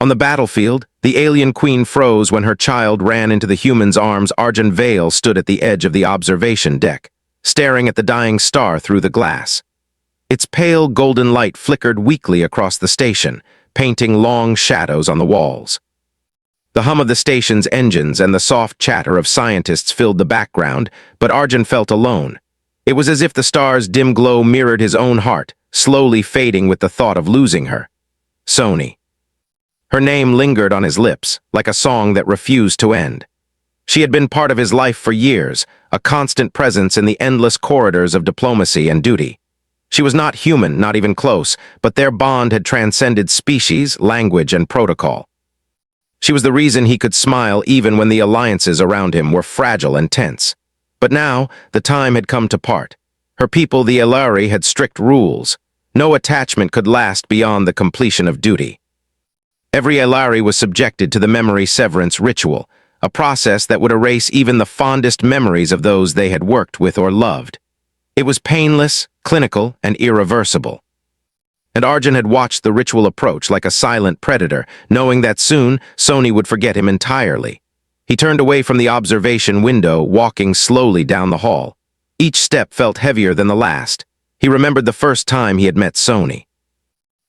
On the battlefield, the alien queen froze when her child ran into the human's arms. Arjun Vale stood at the edge of the observation deck, staring at the dying star through the glass. Its pale golden light flickered weakly across the station, painting long shadows on the walls. The hum of the station's engines and the soft chatter of scientists filled the background, but Arjun felt alone. It was as if the star's dim glow mirrored his own heart, slowly fading with the thought of losing her. Sony. Her name lingered on his lips, like a song that refused to end. She had been part of his life for years, a constant presence in the endless corridors of diplomacy and duty. She was not human, not even close, but their bond had transcended species, language, and protocol. She was the reason he could smile even when the alliances around him were fragile and tense. But now, the time had come to part. Her people, the Elari, had strict rules. No attachment could last beyond the completion of duty. Every Elari was subjected to the memory severance ritual, a process that would erase even the fondest memories of those they had worked with or loved. It was painless, clinical, and irreversible. And Arjun had watched the ritual approach like a silent predator, knowing that soon Sony would forget him entirely. He turned away from the observation window, walking slowly down the hall. Each step felt heavier than the last. He remembered the first time he had met Sony.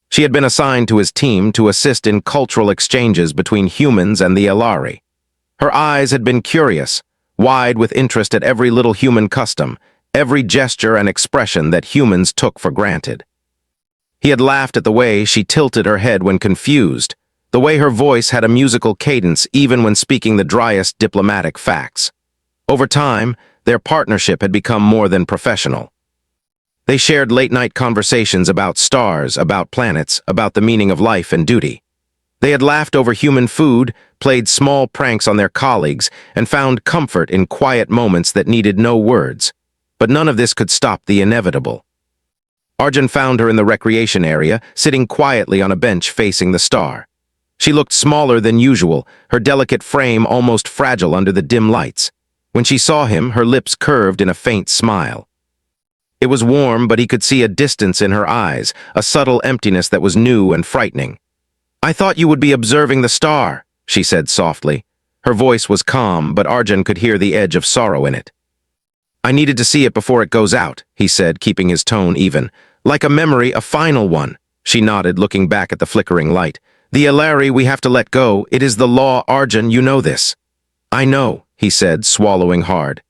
She had been assigned to his team to assist in cultural exchanges between humans and the Elari. Her eyes had been curious, wide with interest at every little human custom, every gesture and expression that humans took for granted. He had laughed at the way she tilted her head when confused, the way her voice had a musical cadence even when speaking the driest diplomatic facts. Over time, their partnership had become more than professional. They shared late-night conversations about stars, about planets, about the meaning of life and duty. They had laughed over human food, played small pranks on their colleagues, and found comfort in quiet moments that needed no words. But none of this could stop the inevitable. Arjun found her in the recreation area, sitting quietly on a bench facing the star. She looked smaller than usual, her delicate frame almost fragile under the dim lights. When she saw him, her lips curved in a faint smile. It was warm, but he could see a distance in her eyes, a subtle emptiness that was new and frightening. "I thought you would be observing the star," she said softly. Her voice was calm, but Arjun could hear the edge of sorrow in it. "I needed to see it before it goes out," he said, keeping his tone even. "Like a memory, a final one." She nodded, looking back at the flickering light. "The Elari we have to let go. It is the law, Arjun, you know this." "I know," he said, swallowing hard.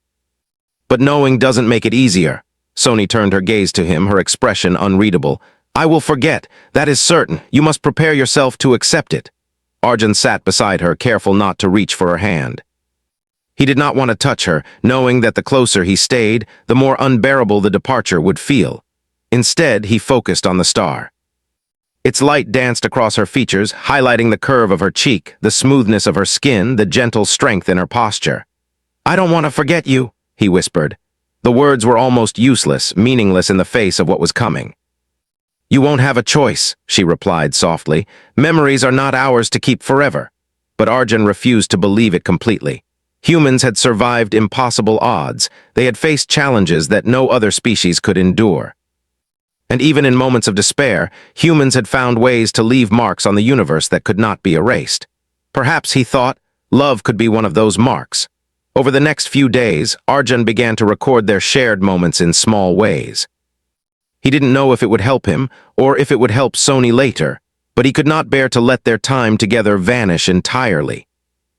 "But knowing doesn't make it easier." Sony turned her gaze to him, her expression unreadable. "I will forget, that is certain. You must prepare yourself to accept it." Arjun sat beside her, careful not to reach for her hand. He did not want to touch her, knowing that the closer he stayed, the more unbearable the departure would feel. Instead, he focused on the star. Its light danced across her features, highlighting the curve of her cheek, the smoothness of her skin, the gentle strength in her posture. "I don't want to forget you," he whispered. The words were almost useless, meaningless in the face of what was coming. "You won't have a choice," she replied softly. "Memories are not ours to keep forever." But Arjun refused to believe it completely. Humans had survived impossible odds. They had faced challenges that no other species could endure. And even in moments of despair, humans had found ways to leave marks on the universe that could not be erased. Perhaps, he thought, love could be one of those marks. Over the next few days, Arjun began to record their shared moments in small ways. He didn't know if it would help him, or if it would help Sony later, but he could not bear to let their time together vanish entirely.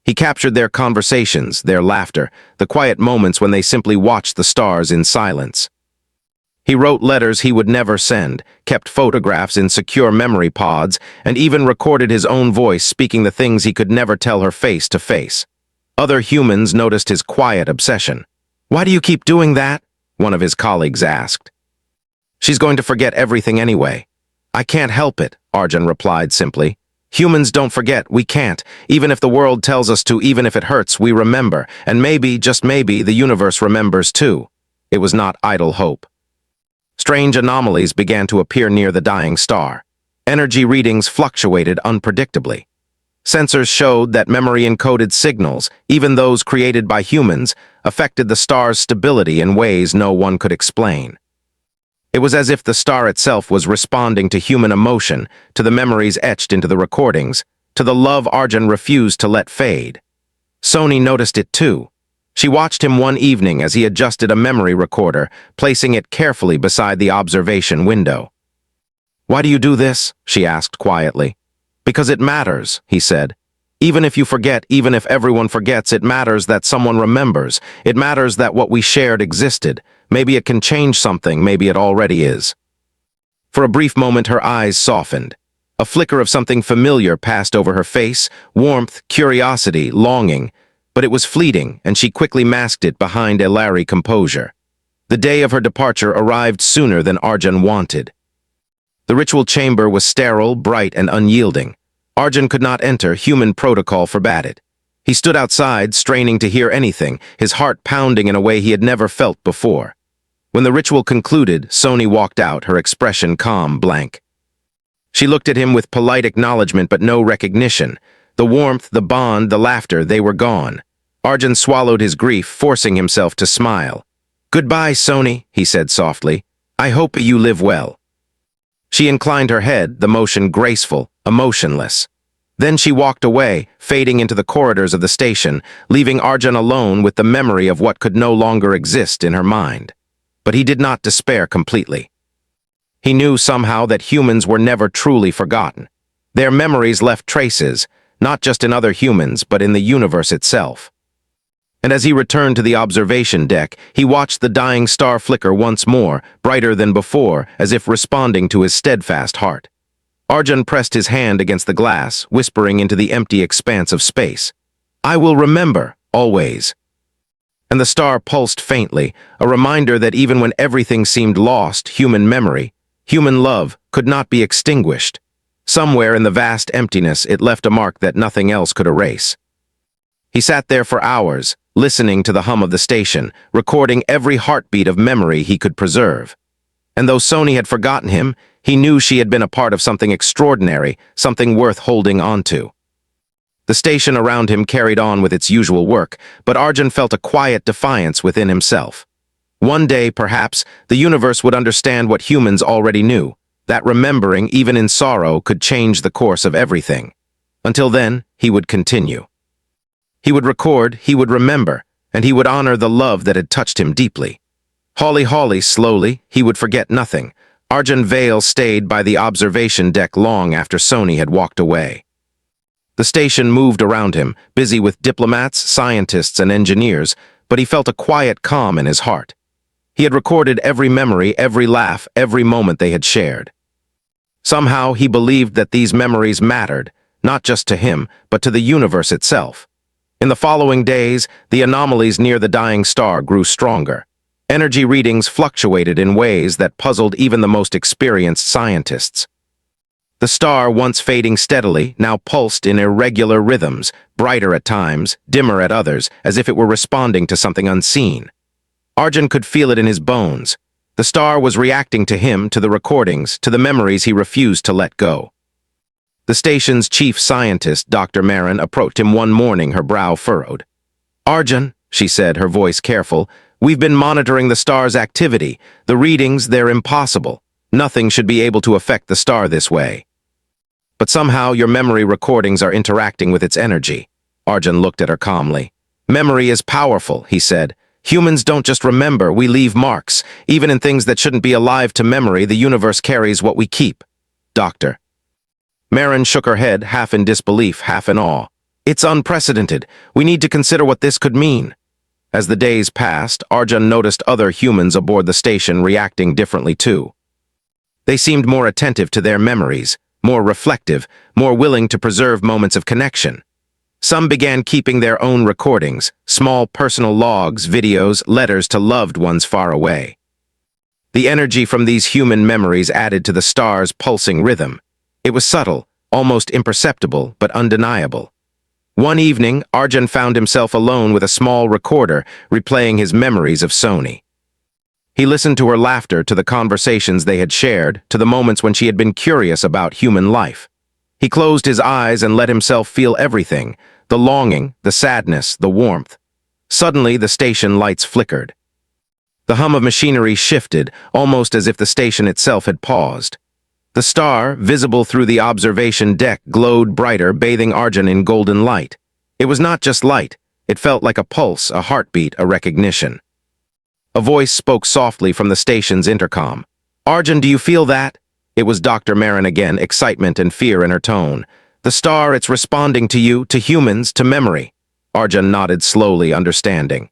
He captured their conversations, their laughter, the quiet moments when they simply watched the stars in silence. He wrote letters he would never send, kept photographs in secure memory pods, and even recorded his own voice speaking the things he could never tell her face to face. Other humans noticed his quiet obsession. "Why do you keep doing that?" one of his colleagues asked. "She's going to forget everything anyway." "I can't help it," Arjun replied simply. "Humans don't forget, we can't. Even if the world tells us to, even if it hurts, we remember. And maybe, just maybe, the universe remembers too." It was not idle hope. Strange anomalies began to appear near the dying star. Energy readings fluctuated unpredictably. Sensors showed that memory-encoded signals, even those created by humans, affected the star's stability in ways no one could explain. It was as if the star itself was responding to human emotion, to the memories etched into the recordings. to the love Arjun refused to let fade. Sony noticed it too. She watched him one evening as he adjusted a memory recorder, placing it carefully beside the observation window. "Why do you do this?" she asked quietly. "Because it matters," he said. "Even if you forget, even if everyone forgets, it matters that someone remembers. It matters that what we shared existed. Maybe it can change something, maybe it already is." For a brief moment her eyes softened. A flicker of something familiar passed over her face, warmth, curiosity, longing. But it was fleeting, and she quickly masked it behind a Larry composure. The day of her departure arrived sooner than Arjun wanted. The ritual chamber was sterile, bright, and unyielding. Arjun could not enter, human protocol forbade it. He stood outside, straining to hear anything, his heart pounding in a way he had never felt before. When the ritual concluded, Sony walked out, her expression calm, blank. She looked at him with polite acknowledgement but no recognition. The warmth, the bond, the laughter, they were gone. Arjun swallowed his grief, forcing himself to smile. "Goodbye, Sony," he said softly. "I hope you live well." She inclined her head, the motion graceful, emotionless. Then she walked away, fading into the corridors of the station, leaving Arjun alone with the memory of what could no longer exist in her mind. But he did not despair completely. He knew somehow that humans were never truly forgotten. Their memories left traces, not just in other humans, but in the universe itself. And as he returned to the observation deck, he watched the dying star flicker once more, brighter than before, as if responding to his steadfast heart. Arjun pressed his hand against the glass, whispering into the empty expanse of space. "I will remember, always." And the star pulsed faintly, a reminder that even when everything seemed lost, human memory, human love, could not be extinguished. Somewhere in the vast emptiness, it left a mark that nothing else could erase. He sat there for hours, listening to the hum of the station, recording every heartbeat of memory he could preserve. And though Sony had forgotten him, he knew she had been a part of something extraordinary, something worth holding on to. The station around him carried on with its usual work, but Arjun felt a quiet defiance within himself. One day, perhaps, the universe would understand what humans already knew, that remembering, even in sorrow, could change the course of everything. Until then, he would continue. He would record, he would remember, and he would honor the love that had touched him deeply. Holly, slowly, he would forget nothing. Arjun Vale stayed by the observation deck long after Sony had walked away. The station moved around him, busy with diplomats, scientists, and engineers, but he felt a quiet calm in his heart. He had recorded every memory, every laugh, every moment they had shared. Somehow he believed that these memories mattered, not just to him, but to the universe itself. In the following days, the anomalies near the dying star grew stronger. Energy readings fluctuated in ways that puzzled even the most experienced scientists. The star, once fading steadily, now pulsed in irregular rhythms, brighter at times, dimmer at others, as if it were responding to something unseen. Arjun could feel it in his bones. The star was reacting to him, to the recordings, to the memories he refused to let go. The station's chief scientist, Dr. Marin, approached him one morning, her brow furrowed. "Arjun," she said, her voice careful, "we've been monitoring the star's activity. The readings, they're impossible. Nothing should be able to affect the star this way. But somehow your memory recordings are interacting with its energy." Arjun looked at her calmly. "Memory is powerful," he said. "Humans don't just remember, we leave marks. Even in things that shouldn't be alive to memory, the universe carries what we keep." "Doctor." Marin shook her head, half in disbelief, half in awe. "It's unprecedented. We need to consider what this could mean." As the days passed, Arjun noticed other humans aboard the station reacting differently too. They seemed more attentive to their memories, more reflective, more willing to preserve moments of connection. Some began keeping their own recordings, small personal logs, videos, letters to loved ones far away. The energy from these human memories added to the star's pulsing rhythm. It was subtle, almost imperceptible, but undeniable. One evening, Arjun found himself alone with a small recorder, replaying his memories of Sony. He listened to her laughter, to the conversations they had shared, to the moments when she had been curious about human life. He closed his eyes and let himself feel everything, the longing, the sadness, the warmth. Suddenly, the station lights flickered. The hum of machinery shifted, almost as if the station itself had paused. The star, visible through the observation deck, glowed brighter, bathing Arjun in golden light. It was not just light. It felt like a pulse, a heartbeat, a recognition. A voice spoke softly from the station's intercom. "Arjun, do you feel that?" It was Dr. Marin again, excitement and fear in her tone. "The star, it's responding to you, to humans, to memory." Arjun nodded slowly, understanding.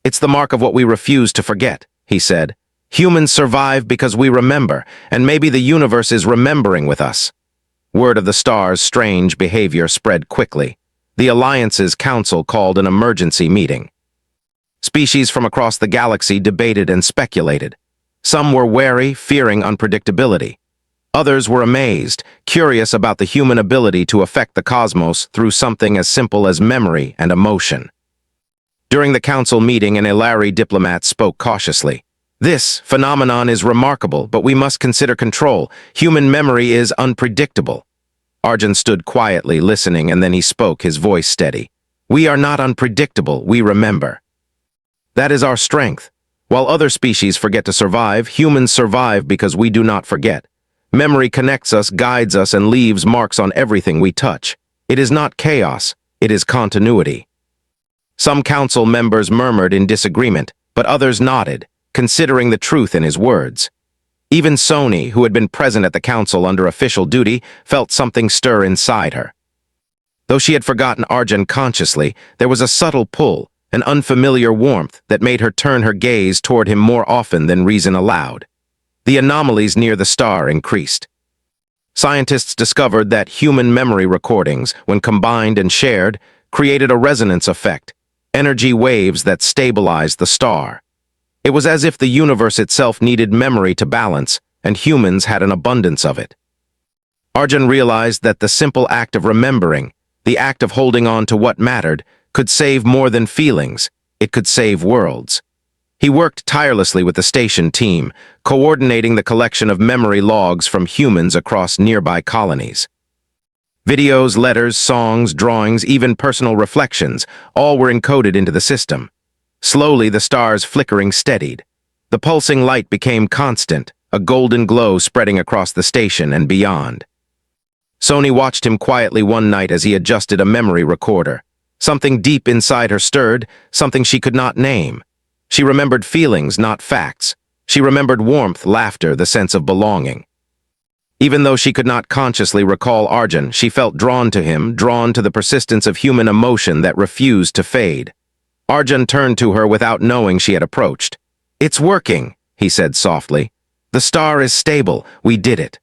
"It's the mark of what we refuse to forget," he said. "Humans survive because we remember, and maybe the universe is remembering with us." Word of the star's strange behavior spread quickly. The Alliance's council called an emergency meeting. Species from across the galaxy debated and speculated. Some were wary, fearing unpredictability. Others were amazed, curious about the human ability to affect the cosmos through something as simple as memory and emotion. During the council meeting, an Ilari diplomat spoke cautiously. "This phenomenon is remarkable, but we must consider control. Human memory is unpredictable." Arjun stood quietly, listening, and then he spoke, his voice steady. "We are not unpredictable, we remember. That is our strength. While other species forget to survive, humans survive because we do not forget. Memory connects us, guides us, and leaves marks on everything we touch. It is not chaos, it is continuity." Some council members murmured in disagreement, but others nodded, considering the truth in his words. Even Sony, who had been present at the council under official duty, felt something stir inside her. Though she had forgotten Arjun consciously, there was a subtle pull, an unfamiliar warmth that made her turn her gaze toward him more often than reason allowed. The anomalies near the star increased. Scientists discovered that human memory recordings, when combined and shared, created a resonance effect, energy waves that stabilized the star. It was as if the universe itself needed memory to balance, and humans had an abundance of it. Arjun realized that the simple act of remembering, the act of holding on to what mattered, could save more than feelings. It could save worlds. He worked tirelessly with the station team, coordinating the collection of memory logs from humans across nearby colonies. Videos, letters, songs, drawings, even personal reflections, all were encoded into the system. Slowly, the star's flickering steadied. The pulsing light became constant, a golden glow spreading across the station and beyond. Sony watched him quietly one night as he adjusted a memory recorder. Something deep inside her stirred, something she could not name. She remembered feelings, not facts. She remembered warmth, laughter, the sense of belonging. Even though she could not consciously recall Arjun, she felt drawn to him, drawn to the persistence of human emotion that refused to fade. Arjun turned to her without knowing she had approached. "It's working," he said softly. "The star is stable. We did it."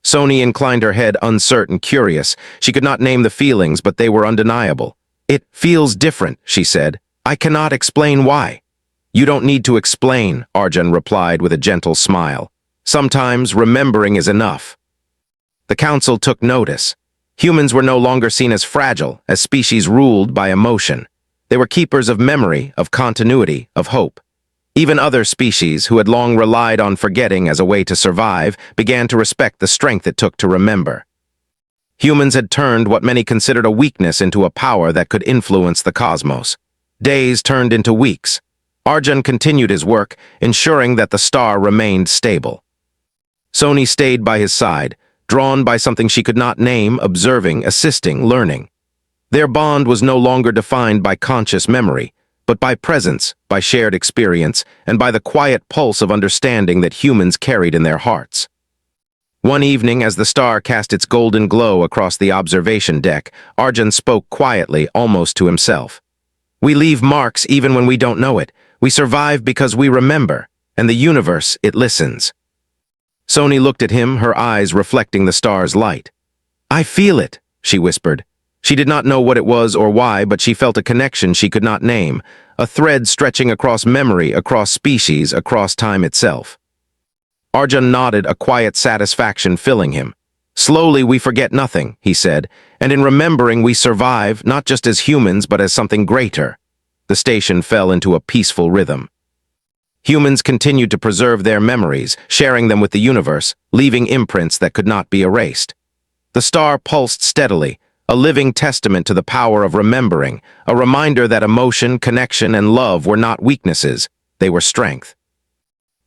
Sony inclined her head, uncertain, curious. She could not name the feelings, but they were undeniable. "It feels different," she said. "I cannot explain why." "You don't need to explain," Arjun replied with a gentle smile. "Sometimes remembering is enough." The council took notice. Humans were no longer seen as fragile, as species ruled by emotion. They were keepers of memory, of continuity, of hope. Even other species, who had long relied on forgetting as a way to survive, began to respect the strength it took to remember. Humans had turned what many considered a weakness into a power that could influence the cosmos. Days turned into weeks. Arjun continued his work, ensuring that the star remained stable. Sony stayed by his side, drawn by something she could not name, observing, assisting, learning. Their bond was no longer defined by conscious memory, but by presence, by shared experience, and by the quiet pulse of understanding that humans carried in their hearts. One evening, as the star cast its golden glow across the observation deck, Arjun spoke quietly, almost to himself. "We leave marks even when we don't know it. We survive because we remember, and the universe, it listens." Sony looked at him, her eyes reflecting the star's light. "I feel it," she whispered. She did not know what it was or why, but she felt a connection she could not name, a thread stretching across memory, across species, across time itself. Arjun nodded, a quiet satisfaction filling him. "Slowly we forget nothing," he said, "and in remembering we survive, not just as humans, but as something greater." The station fell into a peaceful rhythm. Humans continued to preserve their memories, sharing them with the universe, leaving imprints that could not be erased. The star pulsed steadily, a living testament to the power of remembering, a reminder that emotion, connection, and love were not weaknesses, they were strength.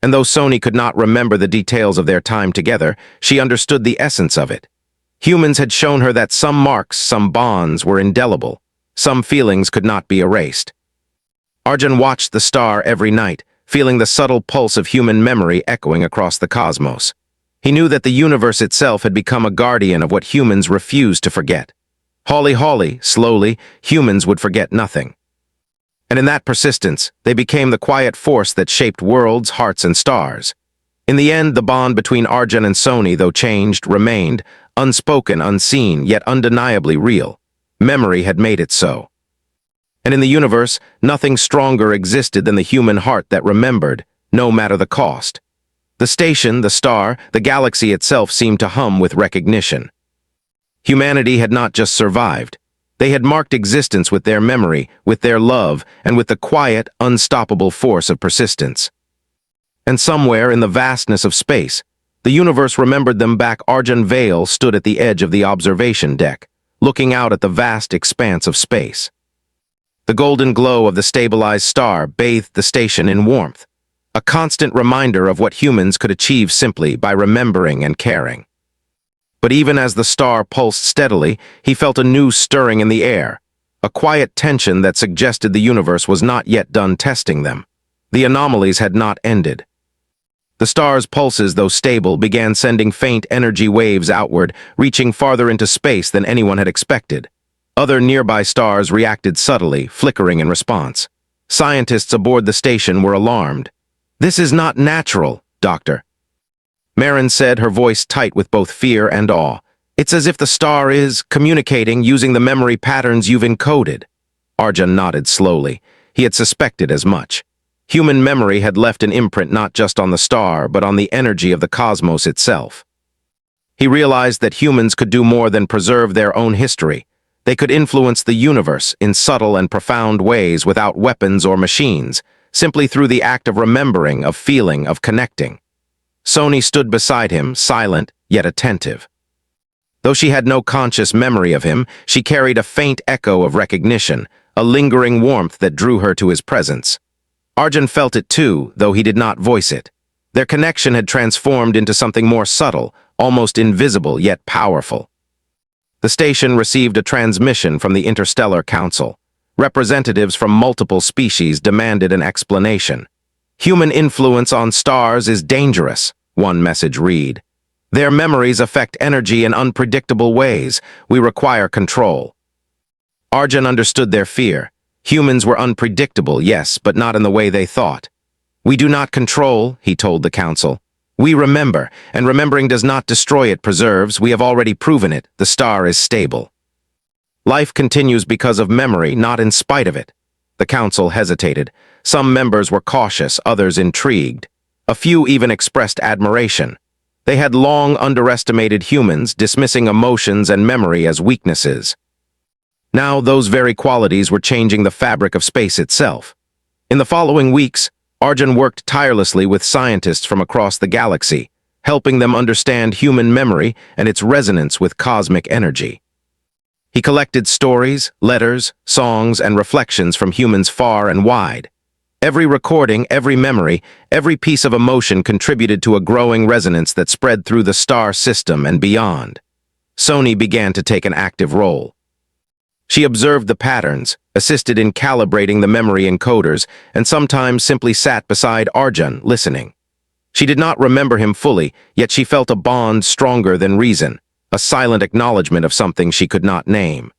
And though Sony could not remember the details of their time together, she understood the essence of it. Humans had shown her that some marks, some bonds were indelible. Some feelings could not be erased. Arjun watched the star every night, feeling the subtle pulse of human memory echoing across the cosmos. He knew that the universe itself had become a guardian of what humans refused to forget. Slowly, humans would forget nothing. And in that persistence, they became the quiet force that shaped worlds, hearts, and stars. In the end, the bond between Arjun and Sony, though changed, remained, unspoken, unseen, yet undeniably real. Memory had made it so. And in the universe, nothing stronger existed than the human heart that remembered, no matter the cost. The station, the star, the galaxy itself seemed to hum with recognition. Humanity had not just survived. They had marked existence with their memory, with their love, and with the quiet, unstoppable force of persistence. And somewhere in the vastness of space, the universe remembered them back. Arjun Vale stood at the edge of the observation deck, looking out at the vast expanse of space. The golden glow of the stabilized star bathed the station in warmth, a constant reminder of what humans could achieve simply by remembering and caring. But even as the star pulsed steadily, he felt a new stirring in the air, a quiet tension that suggested the universe was not yet done testing them. The anomalies had not ended. The star's pulses, though stable, began sending faint energy waves outward, reaching farther into space than anyone had expected. Other nearby stars reacted subtly, flickering in response. Scientists aboard the station were alarmed. "This is not natural, Doctor," Marin said, her voice tight with both fear and awe. "It's as if the star is communicating using the memory patterns you've encoded." Arjun nodded slowly. He had suspected as much. Human memory had left an imprint not just on the star, but on the energy of the cosmos itself. He realized that humans could do more than preserve their own history. They could influence the universe in subtle and profound ways without weapons or machines, simply through the act of remembering, of feeling, of connecting. Sony stood beside him, silent yet attentive. Though she had no conscious memory of him, she carried a faint echo of recognition, a lingering warmth that drew her to his presence. Arjun felt it too, though he did not voice it. Their connection had transformed into something more subtle, almost invisible yet powerful. The station received a transmission from the Interstellar Council. Representatives from multiple species demanded an explanation. "Human influence on stars is dangerous," one message read. "Their memories affect energy in unpredictable ways. We require control." Arjun understood their fear. Humans were unpredictable, yes, but not in the way they thought. "We do not control," he told the council. "We remember, and remembering does not destroy, it preserves. We have already proven it. The star is stable. Life continues because of memory, not in spite of it." The council hesitated. Some members were cautious, others intrigued. A few even expressed admiration. They had long underestimated humans, dismissing emotions and memory as weaknesses. Now those very qualities were changing the fabric of space itself. In the following weeks, Arjun worked tirelessly with scientists from across the galaxy, helping them understand human memory and its resonance with cosmic energy. He collected stories, letters, songs, and reflections from humans far and wide. Every recording, every memory, every piece of emotion contributed to a growing resonance that spread through the star system and beyond. Sony began to take an active role. She observed the patterns, assisted in calibrating the memory encoders, and sometimes simply sat beside Arjun, listening. She did not remember him fully, yet she felt a bond stronger than reason, a silent acknowledgement of something she could not name.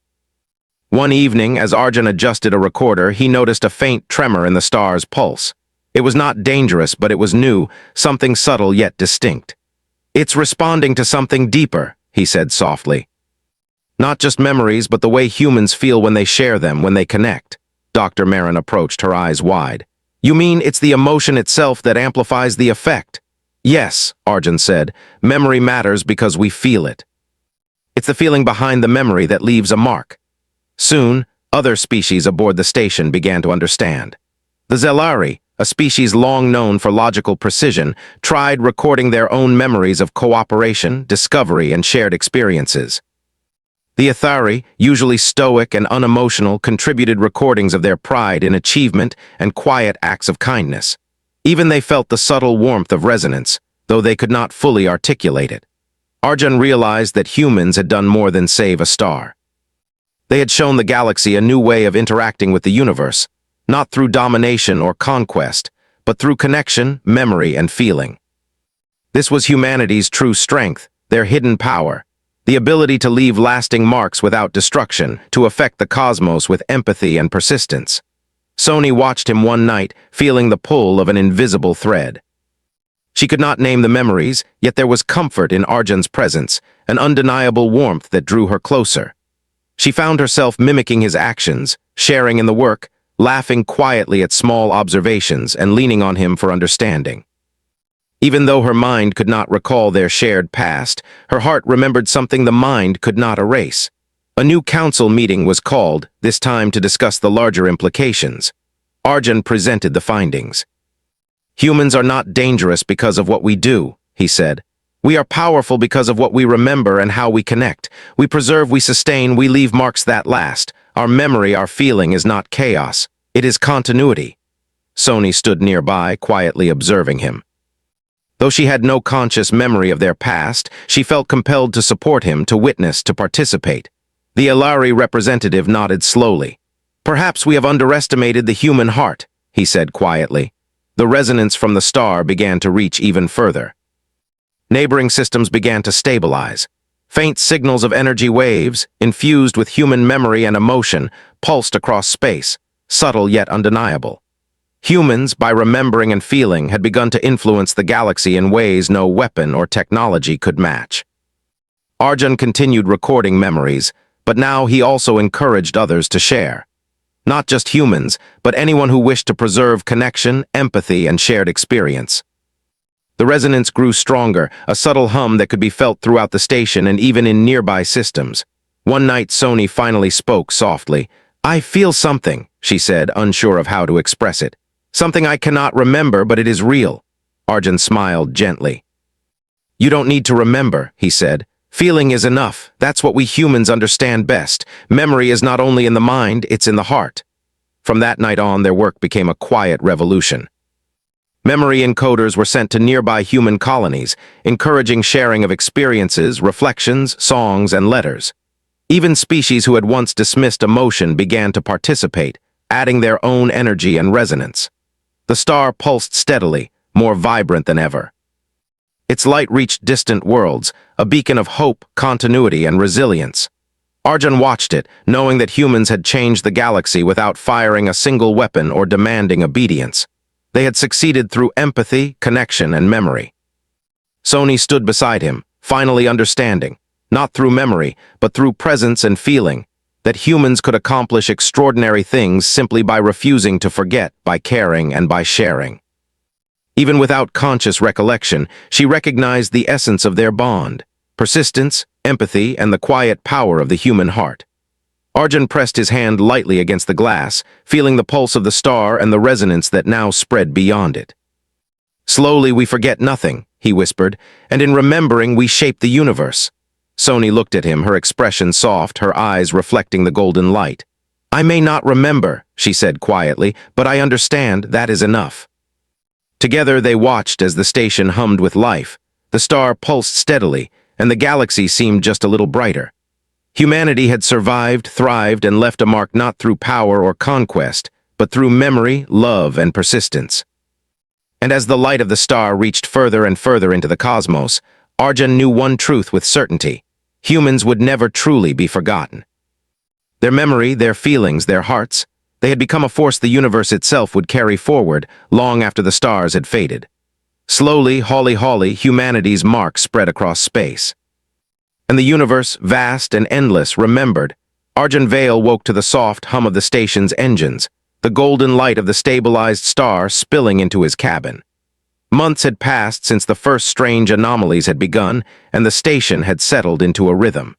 One evening, as Arjun adjusted a recorder, he noticed a faint tremor in the star's pulse. It was not dangerous, but it was new, something subtle yet distinct. "It's responding to something deeper," he said softly. "Not just memories, but the way humans feel when they share them, when they connect." Dr. Marin approached, her eyes wide. "You mean it's the emotion itself that amplifies the effect?" "Yes," Arjun said. "Memory matters because we feel it. It's the feeling behind the memory that leaves a mark." Soon, other species aboard the station began to understand. The Zelari, a species long known for logical precision, tried recording their own memories of cooperation, discovery, and shared experiences. The Athari, usually stoic and unemotional, contributed recordings of their pride in achievement and quiet acts of kindness. Even they felt the subtle warmth of resonance, though they could not fully articulate it. Arjun realized that humans had done more than save a star. They had shown the galaxy a new way of interacting with the universe, not through domination or conquest, but through connection, memory, and feeling. This was humanity's true strength, their hidden power, the ability to leave lasting marks without destruction, to affect the cosmos with empathy and persistence. Sony watched him one night, feeling the pull of an invisible thread. She could not name the memories, yet there was comfort in Arjun's presence, an undeniable warmth that drew her closer. She found herself mimicking his actions, sharing in the work, laughing quietly at small observations and leaning on him for understanding. Even though her mind could not recall their shared past, her heart remembered something the mind could not erase. A new council meeting was called, this time to discuss the larger implications. Arjun presented the findings. Humans are not dangerous because of what we do, he said. We are powerful because of what we remember and how we connect. We preserve, we sustain, we leave marks that last. Our memory, our feeling is not chaos. It is continuity. Sony stood nearby, quietly observing him. Though she had no conscious memory of their past, she felt compelled to support him, to witness, to participate. The Ilari representative nodded slowly. Perhaps we have underestimated the human heart, he said quietly. The resonance from the star began to reach even further. Neighboring systems began to stabilize. Faint signals of energy waves, infused with human memory and emotion, pulsed across space, subtle yet undeniable. Humans, by remembering and feeling, had begun to influence the galaxy in ways no weapon or technology could match. Arjun continued recording memories, but now he also encouraged others to share. Not just humans, but anyone who wished to preserve connection, empathy, and shared experience. The resonance grew stronger, a subtle hum that could be felt throughout the station and even in nearby systems. One night, Sony finally spoke softly. "I feel something," she said, unsure of how to express it. "Something I cannot remember, but it is real." Arjun smiled gently. "You don't need to remember," he said. "Feeling is enough. That's what we humans understand best. Memory is not only in the mind, it's in the heart." From that night on, their work became a quiet revolution. Memory encoders were sent to nearby human colonies, encouraging sharing of experiences, reflections, songs, and letters. Even species who had once dismissed emotion began to participate, adding their own energy and resonance. The star pulsed steadily, more vibrant than ever. Its light reached distant worlds, a beacon of hope, continuity, and resilience. Arjun watched it, knowing that humans had changed the galaxy without firing a single weapon or demanding obedience. They had succeeded through empathy, connection, and memory. Sony stood beside him, finally understanding, not through memory, but through presence and feeling, that humans could accomplish extraordinary things simply by refusing to forget, by caring, and by sharing. Even without conscious recollection, she recognized the essence of their bond, persistence, empathy, and the quiet power of the human heart. Arjun pressed his hand lightly against the glass, feeling the pulse of the star and the resonance that now spread beyond it. "Slowly we forget nothing," he whispered, "and in remembering we shape the universe." Sony looked at him, her expression soft, her eyes reflecting the golden light. "I may not remember," she said quietly, "but I understand that is enough." Together they watched as the station hummed with life. The star pulsed steadily, and the galaxy seemed just a little brighter. Humanity had survived, thrived, and left a mark not through power or conquest, but through memory, love, and persistence. And as the light of the star reached further and further into the cosmos, Arjun knew one truth with certainty: humans would never truly be forgotten. Their memory, their feelings, their hearts, they had become a force the universe itself would carry forward long after the stars had faded. Slowly, holly, humanity's mark spread across space. And the universe, vast and endless, remembered. Arjun Vale woke to the soft hum of the station's engines, the golden light of the stabilized star spilling into his cabin. Months had passed since the first strange anomalies had begun, and the station had settled into a rhythm.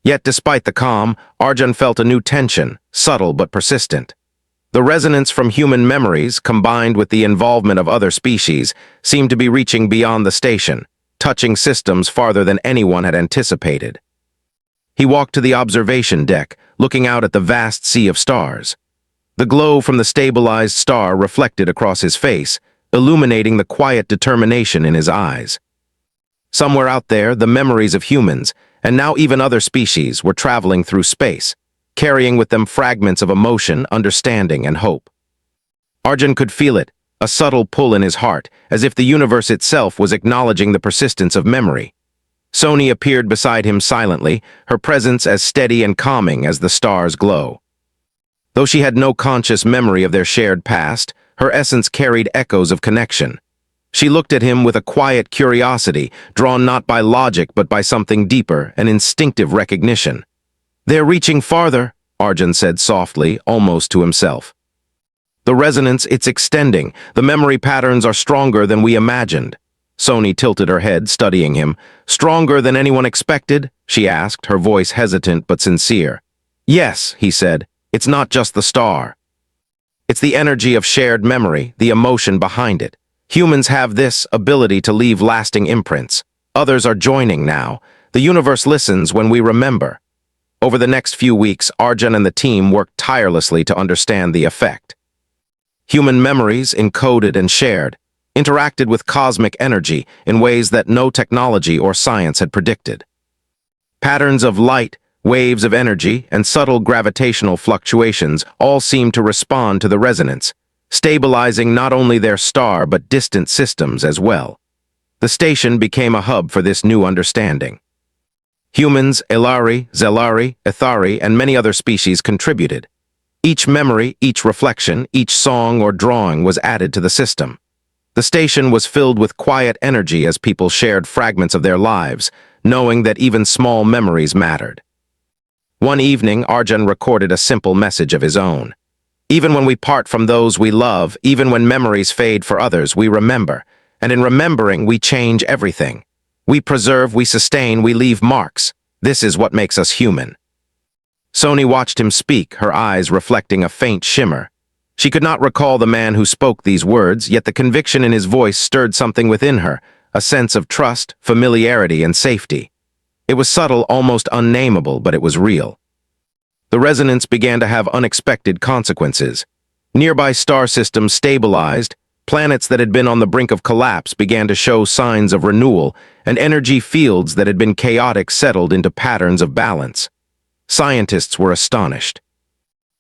Yet despite the calm, Arjun felt a new tension, subtle but persistent. The resonance from human memories, combined with the involvement of other species, seemed to be reaching beyond the station, touching systems farther than anyone had anticipated. He walked to the observation deck, looking out at the vast sea of stars. The glow from the stabilized star reflected across his face, illuminating the quiet determination in his eyes. Somewhere out there, the memories of humans, and now even other species, were traveling through space, carrying with them fragments of emotion, understanding, and hope. Arjun could feel it, a subtle pull in his heart, as if the universe itself was acknowledging the persistence of memory. Soni appeared beside him silently, her presence as steady and calming as the stars' glow. Though she had no conscious memory of their shared past, her essence carried echoes of connection. She looked at him with a quiet curiosity, drawn not by logic but by something deeper, an instinctive recognition. "They're reaching farther," Arjun said softly, almost to himself. "The resonance, it's extending. The memory patterns are stronger than we imagined." Soni tilted her head, studying him. "Stronger than anyone expected?" she asked, her voice hesitant but sincere. "Yes," he said. "It's not just the star. It's the energy of shared memory, the emotion behind it. Humans have this ability to leave lasting imprints. Others are joining now. The universe listens when we remember." Over the next few weeks, Arjun and the team worked tirelessly to understand the effect. Human memories, encoded and shared, interacted with cosmic energy in ways that no technology or science had predicted. Patterns of light, waves of energy, and subtle gravitational fluctuations all seemed to respond to the resonance, stabilizing not only their star but distant systems as well. The station became a hub for this new understanding. Humans, Elari, Zelari, Ethari, and many other species contributed. Each memory, each reflection, each song or drawing was added to the system. The station was filled with quiet energy as people shared fragments of their lives, knowing that even small memories mattered. One evening, Arjun recorded a simple message of his own. "Even when we part from those we love, even when memories fade for others, we remember. And in remembering, we change everything. We preserve, we sustain, we leave marks. This is what makes us human." Soni watched him speak, her eyes reflecting a faint shimmer. She could not recall the man who spoke these words, yet the conviction in his voice stirred something within her, a sense of trust, familiarity, and safety. It was subtle, almost unnameable, but it was real. The resonance began to have unexpected consequences. Nearby star systems stabilized, planets that had been on the brink of collapse began to show signs of renewal, and energy fields that had been chaotic settled into patterns of balance. Scientists were astonished.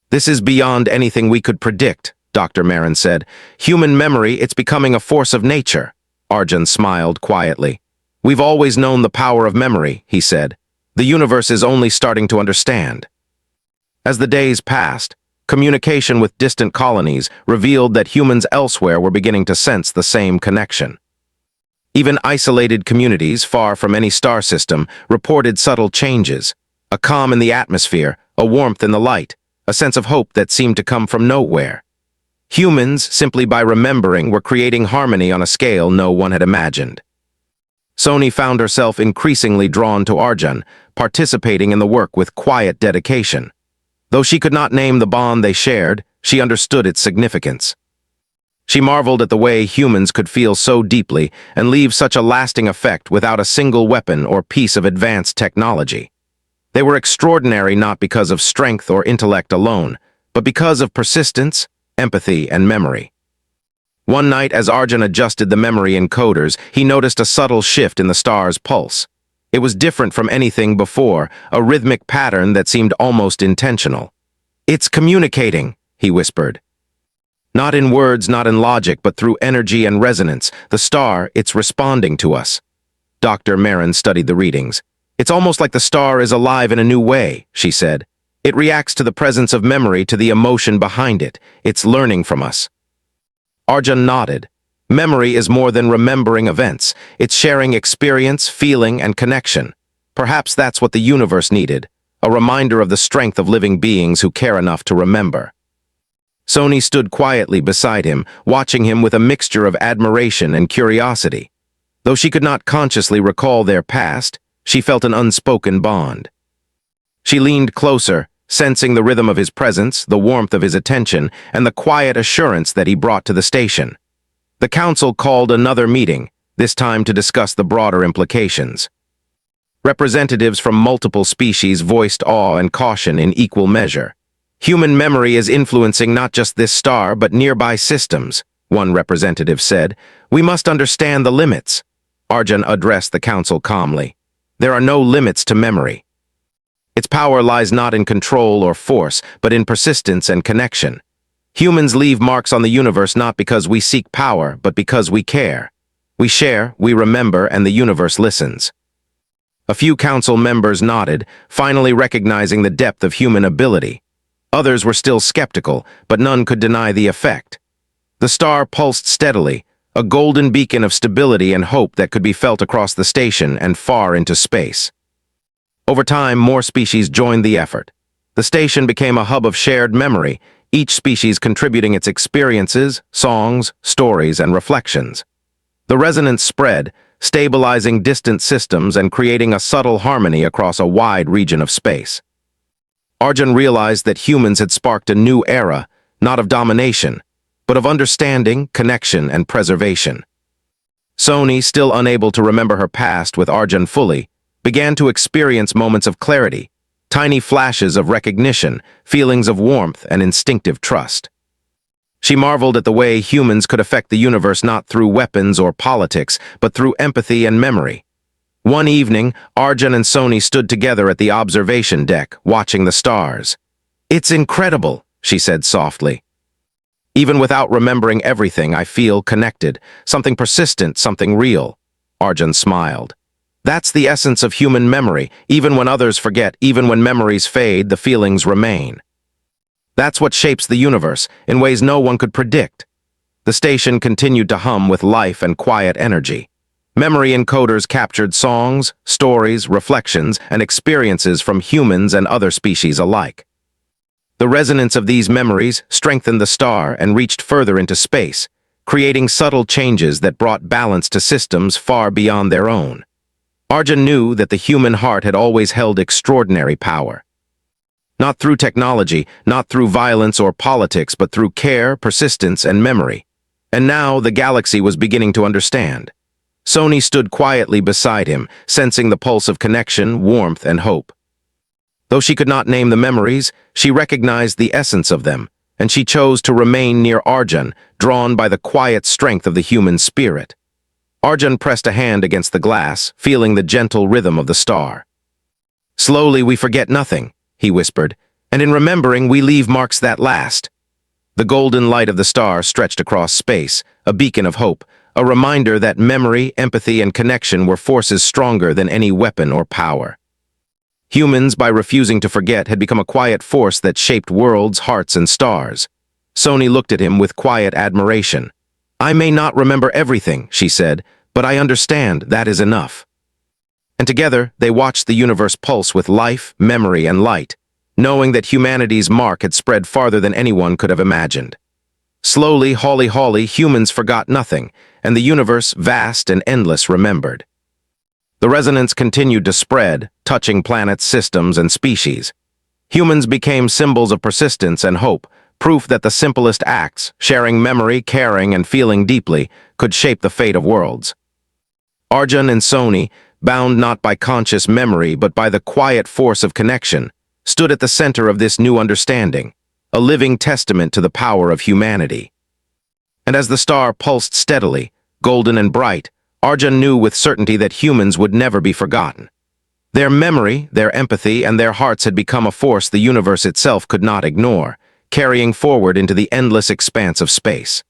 "This is beyond anything we could predict," Dr. Marin said. "Human memory, it's becoming a force of nature." Arjun smiled quietly. "We've always known the power of memory," he said. "The universe is only starting to understand." As the days passed, communication with distant colonies revealed that humans elsewhere were beginning to sense the same connection. Even isolated communities, far from any star system, reported subtle changes. A calm in the atmosphere, a warmth in the light, a sense of hope that seemed to come from nowhere. Humans, simply by remembering, were creating harmony on a scale no one had imagined. Soni found herself increasingly drawn to Arjun, participating in the work with quiet dedication. Though she could not name the bond they shared, she understood its significance. She marveled at the way humans could feel so deeply and leave such a lasting effect without a single weapon or piece of advanced technology. They were extraordinary not because of strength or intellect alone, but because of persistence, empathy, and memory. One night, as Arjun adjusted the memory encoders, he noticed a subtle shift in the star's pulse. It was different from anything before, a rhythmic pattern that seemed almost intentional. "It's communicating," he whispered. "Not in words, not in logic, but through energy and resonance. The star, it's responding to us." Dr. Marin studied the readings. "It's almost like the star is alive in a new way," she said. "It reacts to the presence of memory, to the emotion behind it. It's learning from us." Arjun nodded. Memory is more than remembering events. It's sharing experience, feeling, and connection. Perhaps that's what the universe needed, a reminder of the strength of living beings who care enough to remember. Soni stood quietly beside him, watching him with a mixture of admiration and curiosity. Though she could not consciously recall their past, she felt an unspoken bond. She leaned closer, sensing the rhythm of his presence, the warmth of his attention, and the quiet assurance that he brought to the station. The council called another meeting, this time to discuss the broader implications. Representatives from multiple species voiced awe and caution in equal measure. Human memory is influencing not just this star, but nearby systems. one representative said. "We must understand the limits." Arjun addressed the council calmly. "There are no limits to memory. Its power lies not in control or force, but in persistence and connection. Humans leave marks on the universe not because we seek power, but because we care. We share, we remember, and the universe listens." A few council members nodded, finally recognizing the depth of human ability. Others were still skeptical, but none could deny the effect. The star pulsed steadily, a golden beacon of stability and hope that could be felt across the station and far into space. Over time, more species joined the effort. The station became a hub of shared memory, each species contributing its experiences, songs, stories, and reflections. The resonance spread, stabilizing distant systems and creating a subtle harmony across a wide region of space. Arjun realized that humans had sparked a new era, not of domination, but of understanding, connection, and preservation. Sony, still unable to remember her past with Arjun fully, began to experience moments of clarity, tiny flashes of recognition, feelings of warmth, and instinctive trust. She marveled at the way humans could affect the universe not through weapons or politics, but through empathy and memory. One evening, Arjun and Sony stood together at the observation deck, watching the stars. "It's incredible," she said softly. "Even without remembering everything, I feel connected, something persistent, something real." Arjun smiled. "That's the essence of human memory. Even when others forget, even when memories fade, the feelings remain. That's what shapes the universe, in ways no one could predict." The station continued to hum with life and quiet energy. Memory encoders captured songs, stories, reflections, and experiences from humans and other species alike. The resonance of these memories strengthened the star and reached further into space, creating subtle changes that brought balance to systems far beyond their own. Arjun knew that the human heart had always held extraordinary power. Not through technology, not through violence or politics, but through care, persistence, and memory. And now the galaxy was beginning to understand. Sony stood quietly beside him, sensing the pulse of connection, warmth, and hope. Though she could not name the memories, she recognized the essence of them, and she chose to remain near Arjun, drawn by the quiet strength of the human spirit. Arjun pressed a hand against the glass, feeling the gentle rhythm of the star. "Slowly we forget nothing," he whispered, "and in remembering we leave marks that last." The golden light of the star stretched across space, a beacon of hope, a reminder that memory, empathy, and connection were forces stronger than any weapon or power. Humans, by refusing to forget, had become a quiet force that shaped worlds, hearts, and stars. Sony looked at him with quiet admiration. "I may not remember everything," she said, "but I understand that is enough." And together, they watched the universe pulse with life, memory, and light, knowing that humanity's mark had spread farther than anyone could have imagined. Slowly, holly, humans forgot nothing, and the universe, vast and endless, remembered. The resonance continued to spread, touching planets, systems, and species. Humans became symbols of persistence and hope, proof that the simplest acts, sharing memory, caring, and feeling deeply, could shape the fate of worlds. Arjun and Sony, bound not by conscious memory but by the quiet force of connection, stood at the center of this new understanding, a living testament to the power of humanity. And as the star pulsed steadily, golden and bright, Arjun knew with certainty that humans would never be forgotten. Their memory, their empathy, and their hearts had become a force the universe itself could not ignore, carrying forward into the endless expanse of space.